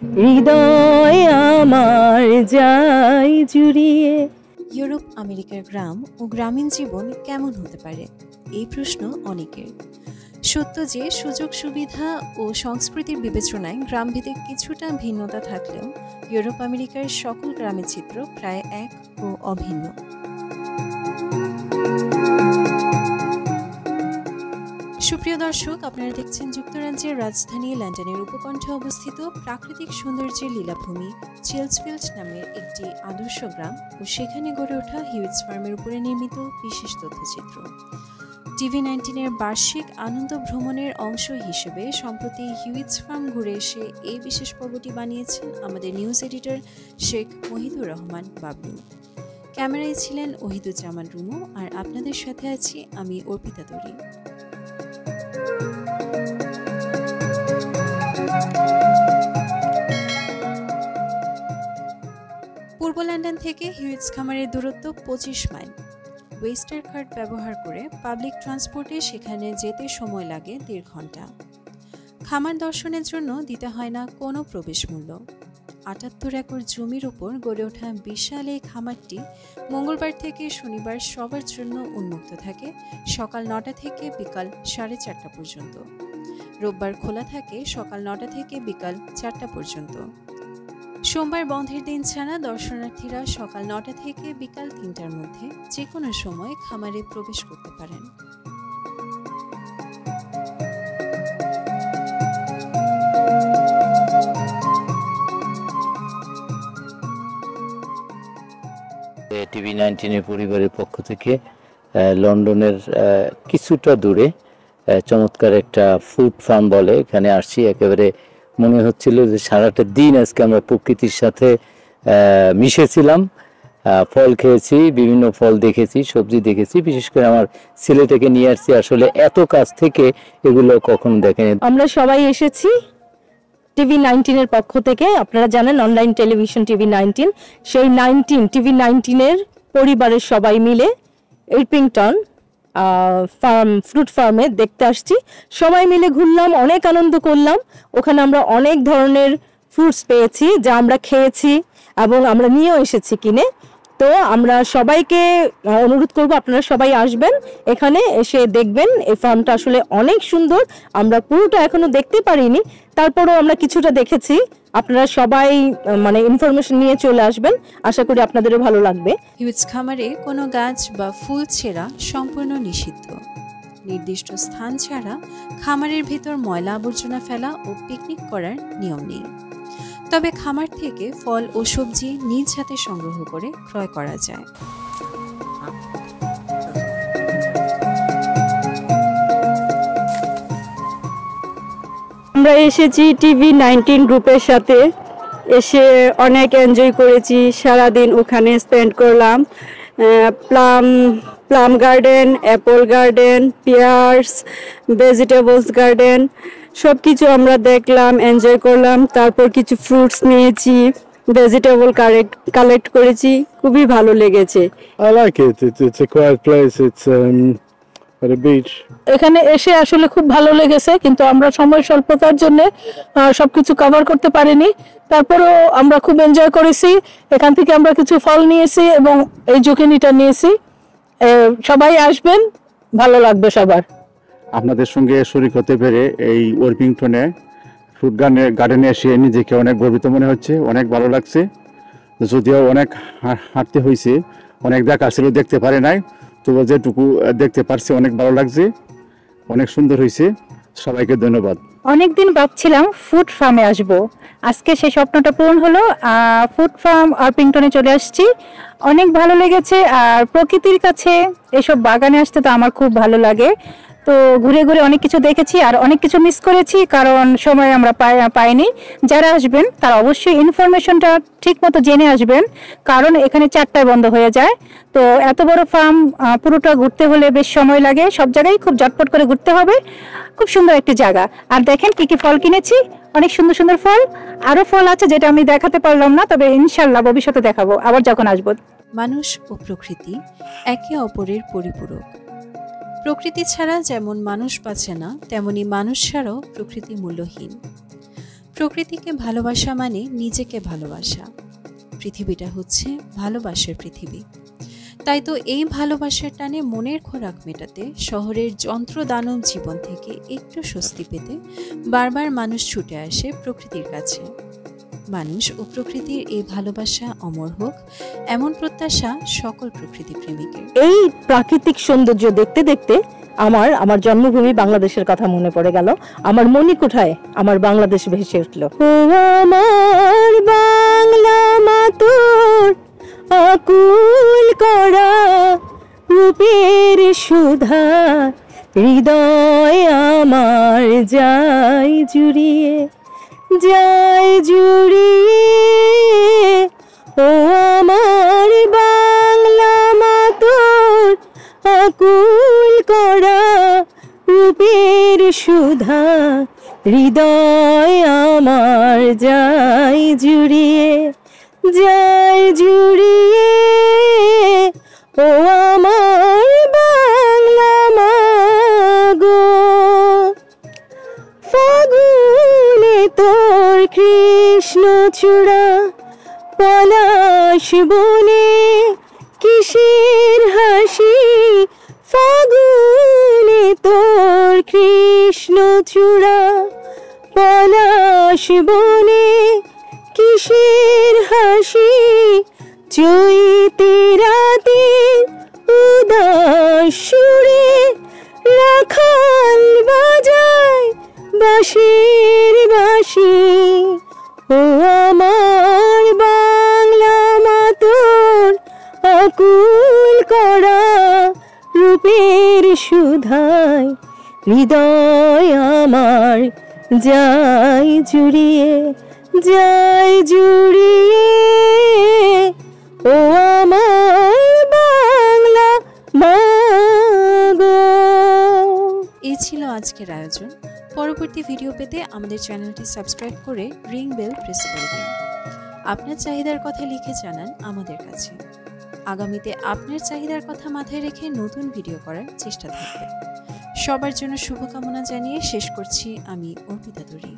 হৃদয় আমার যায় জুড়িয়ে। ইউরোপ আমেরিকার গ্রাম ও গ্রামীণ জীবন কেমন হতে পারে, এই প্রশ্ন অনেকের। সত্য যে সুযোগ সুবিধা ও সংস্কৃতির বিবেচনায় গ্রামভিত্তিক কিছুটা ভিন্নতা থাকলেও ইউরোপ আমেরিকার সকল গ্রামের চিত্র প্রায় এক ও অভিন্ন। সুপ্রিয় দর্শক, আপনারা দেখছেন যুক্তরাজ্যের রাজধানী লন্ডনের উপকণ্ঠে অবস্থিত প্রাকৃতিক সৌন্দর্যের লীলাভূমি চেলসফিল্ড নামের একটি আদর্শ গ্রাম ও সেখানে গড়ে ওঠা হিউইটস ফার্মের উপরে নির্মিত বিশেষ তথ্যচিত্র। TV19-এর বার্ষিক আনন্দ ভ্রমণের অংশ হিসেবে সম্প্রতি হিউইটস ফার্ম ঘুরে এসে এই বিশেষ পর্বটি বানিয়েছেন আমাদের নিউজ এডিটর শেখ মহিদুর রহমান বাবলু। ক্যামেরায় ছিলেন ওহিদুজ্জামান রুমু, আর আপনাদের সাথে আছি আমি অর্পিতা তরি। পূর্ব লন্ডন থেকে হিউইটস খামারের দূরত্ব 25 মাইল। ওয়েস্টার কার্ট ব্যবহার করে পাবলিক ট্রান্সপোর্টে সেখানে যেতে সময় লাগে 1.5 ঘন্টা। খামার দর্শনের জন্য দিতে হয় না কোনো প্রবেশ মূল্য। 78 একর জমির উপর গড়ে ওঠা বিশাল এই খামারটি মঙ্গলবার থেকে শনিবার সবার জন্য উন্মুক্ত থাকে সকাল 9টা থেকে বিকাল 4:30 পর্যন্ত। রোববার খোলা থাকে সকাল 9টা থেকে বিকাল 4টা পর্যন্ত। সোমবার বন্ধের দিন ছাড়া দর্শনার্থীরা সকাল 9টা থেকে বিকাল 3টার মধ্যে যে কোনো সময় খামারে প্রবেশ করতে পারেন। TV19 পরিবারের পক্ষ থেকে লন্ডনের কিছুটা দূরে চমৎকার একটা ফুড ফার্ম বলে এখানে আসছি। একেবারে মনে হচ্ছিল যে সারাটা দিন আজকে আমরা প্রকৃতির সাথে মিশেছিলাম। ফল খেয়েছি, বিভিন্ন ফল দেখেছি, সবজি দেখেছি। বিশেষ করে আমার ছেলেটাকে নিয়ে আসছি, আসলে এত কাছ থেকে এগুলো কখনো দেখেনি। আমরা সবাই এসেছি TV19-এর পক্ষ থেকে। আপনারা জানেন অনলাইন টেলিভিশন TV19, সেই TV19-এর পরিবারের সবাই মিলে ইরপিংটন ফ্রুট ফার্মে দেখতে আসছি। সবাই মিলে ঘুরলাম, অনেক আনন্দ করলাম। ওখানে আমরা অনেক ধরনের ফ্রুটস পেয়েছি যা আমরা খেয়েছি এবং আমরা নিয়েও এসেছি কিনে। তো আমরা সবাইকে অনুরোধ করব আপনারা সবাই আসবেন, এখানে এসে দেখবেন। এই ফার্মটা আসলে অনেক সুন্দর। আমরা পুরোটা এখনো দেখতে পারিনি, তারপরেও আমরা কিছুটা দেখেছি। আপনারা সবাই ইনফরমেশন নিয়ে চলে আসবেন, আশা করি আপনাদেরও ভালো লাগবে। হিউইটস খামারে কোনো গাছ বা ফুল ছেঁড়া সম্পূর্ণ নিষিদ্ধ। নির্দিষ্ট স্থান ছাড়া খামারের ভেতর ময়লা আবর্জনা ফেলা ও পিকনিক করার নিয়ম নেই। তবে খামার থেকে ফল ও সবজি নিজ হাতে সংগ্রহ করে ক্রয় করা যায়। আমরা এসেছি TV19 গ্রুপের সাথে, এসে অনেক এনজয় করেছি। সারাদিন ওখানে স্পেন্ড করলাম। Plum garden, apple garden, pears, vegetables garden সব কিছু আমরা দেখলাম, এনজয় করলাম। তারপর কিছু ফ্রুটস নিয়েছি, ভেজিটেবল কালেক্ট করেছি, খুবই ভালো লেগেছে। I like it. It's a quiet place. It's at a beach. এখানে এসে আসলে খুব ভালো লেগেছে, কিন্তু আমরা সময় স্বল্পতার জন্য সবকিছু কভার করতে পারিনি। তারপরেও আমরা খুব এনজয় করেছি। এখান থেকে আমরা কিছু ফল নিয়েছি এবং এই জুকিনিটা নিয়েছি। সবাই আসবেন, ভালো লাগবে সবার। আপনাদের সঙ্গে শরীক হতে পেরে এই ওরপিংটনে ফ্রুট গার্ডেনে এসে নিজেকে অনেক গর্বিত মনে হচ্ছে, অনেক ভালো লাগছে। যদিও অনেক হাঁটতে হয়েছে, অনেক দেখা ছিল দেখতে পারে নাই, তবু যেটুকু দেখতে পারছি অনেক ভালো লাগছে, অনেক সুন্দর হয়েছে। সবাইকে ধন্যবাদ। অনেকদিন ভাবছিলাম ফুড ফার্মে আসব, আজকে সেই স্বপ্নটা পূরণ হলো। ফুড ফার্ম আরপিংটনে চলে আসছি, অনেক ভালো লেগেছে। আর প্রকৃতির কাছে এসব বাগানে আসতে তো আমার খুব ভালো লাগে। তো ঘুরে ঘুরে অনেক কিছু দেখেছি আর অনেক কিছু মিস করেছি, কারণ সময় আমরা পাইনি। যারা আসবেন তারা অবশ্যই ইনফরমেশনটা ঠিক মতো জেনে আসবেন, কারণ এখানে 4টায় বন্ধ হয়ে যায়। তো এত বড় ফার্ম পুরোটা ঘুরতে হলে বেশ সময় লাগে, সব জায়গায় খুব ঝটপট করে ঘুরতে হবে। খুব সুন্দর একটি জায়গা। আর দেখেন কি কি ফল কিনেছি, অনেক সুন্দর সুন্দর ফল। আরো ফল আছে যেটা আমি দেখাতে পারলাম না, তবে ইনশাল্লাহ ভবিষ্যতে দেখাবো আবার যখন আসবো। মানুষ ও প্রকৃতি একে অপরের পরিপূরক। প্রকৃতি ছাড়া যেমন মানুষ বাঁচে না, তেমনি মানুষ ছাড়াও প্রকৃতি মূল্যহীন। প্রকৃতিকে ভালোবাসা মানে নিজেকে ভালোবাসা। পৃথিবীটা হচ্ছে ভালোবাসার পৃথিবী। তাই তো এই ভালোবাসার টানে মনের খোরাক মেটাতে, শহরের যন্ত্রদানব জীবন থেকে একটু স্বস্তি পেতে বারবার মানুষ ছুটে আসে প্রকৃতির কাছে। মানুষ ও প্রকৃতির এই ভালোবাসা অমর হোক, এমন প্রত্যাশা সকল প্রকৃতি প্রেমিকের। এই প্রাকৃতিক সৌন্দর্য দেখতে দেখতে আমার জন্মভূমি বাংলাদেশের কথা মনে পড়ে গেল। আমার মণিকোঠায় আমার বাংলাদেশ ভেসে উঠল। ও আমার বাংলা মা তোর আকুল করা রূপের সুধা, হৃদয় আমার যায় জুড়িয়ে, যায় জুড়িয়ে। ও আমার বাংলা মা তোর আকুল করা রূপের সুধা, হৃদয় আমার যায় জুড়িয়ে, যায় জুড়িয়ে। ও আমার বাংলা মা গো, ফাগুনে তোর কৃষ্ণ চূড়া, পলাশ বনে কিসের হাসি। ফাগুনে তোর কৃষ্ণ চূড়া, পলাশ বনে কিসের হাসি। চৈতে রাতে উদাস সুরে রাখাল বাজায় বাঁশির বাঁশি। ও আমার বাংলা মা তোর আকুল করা রূপের সুধায়, হৃদয় আমার যায় জুড়িয়ে, যায় জুড়িয়ে। ও আমার বাংলা মা গো। এই ছিল আজকের আয়োজন। পরবর্তী ভিডিও পেতে আমাদের চ্যানেলটি সাবস্ক্রাইব করে রিং বেল প্রেস করে দিন। আপনার চাহিদার কথা লিখে জানান আমাদের কাছে। আগামীতে আপনার চাহিদার কথা মাথায় রেখে নতুন ভিডিও করার চেষ্টা থাকবে। সবার জন্য শুভকামনা জানিয়ে শেষ করছি আমি অর্পিতা দড়ি।